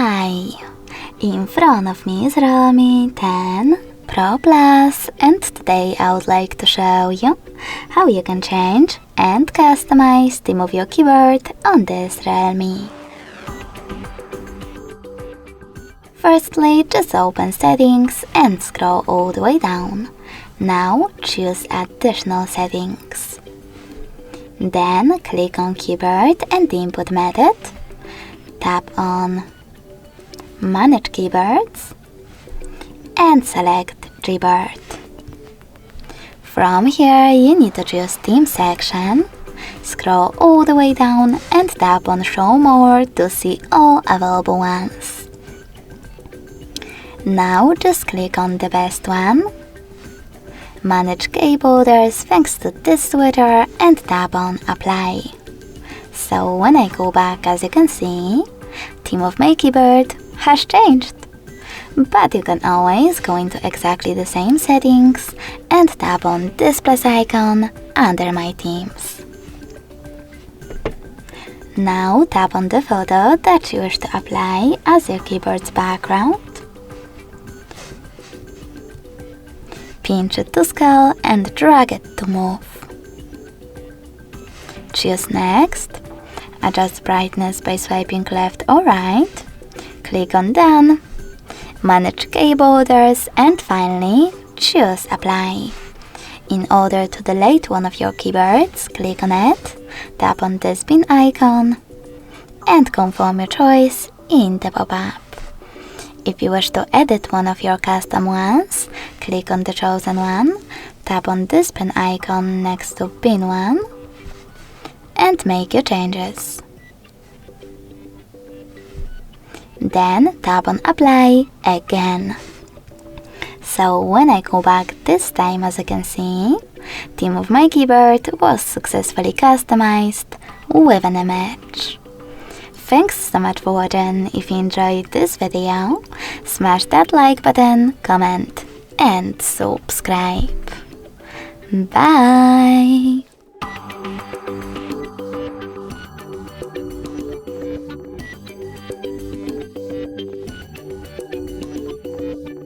Hi! In front of me is Realme 10 Pro Plus, and today I would like to show you how you can change and customize the theme of your keyboard on this Realme. Firstly, just open Settings and scroll all the way down. Now choose Additional Settings. Then click on Keyboard and the input method. Tap on Manage Keyboards and select Gboard. From here you need to choose Theme section, scroll all the way down and tap on Show More to see all available ones. Now just click on the best one, Manage Key Borders thanks to this switcher, and tap on Apply. So when I go back, as you can see, theme of my keyboard has changed. But you can always go into exactly the same settings and tap on this plus icon under my themes. Now tap on the photo that you wish to apply as your keyboard's background. Pinch it to scale and drag it to move. Choose Next. Adjust brightness by swiping left or right. Click on Done. Manage key borders and finally choose Apply. In order to delete one of your keyboards, click on it, tap on this bin icon and confirm your choice in the pop-up. If you wish to edit one of your custom ones, click on the chosen one, tap on this pen icon next to bin 1 and make your changes. Then tap on Apply again. So when I go back this time, as you can see, theme of my keyboard was successfully customized with an image. Thanks so much for watching. If you enjoyed this video, smash that like button, comment and subscribe. Bye!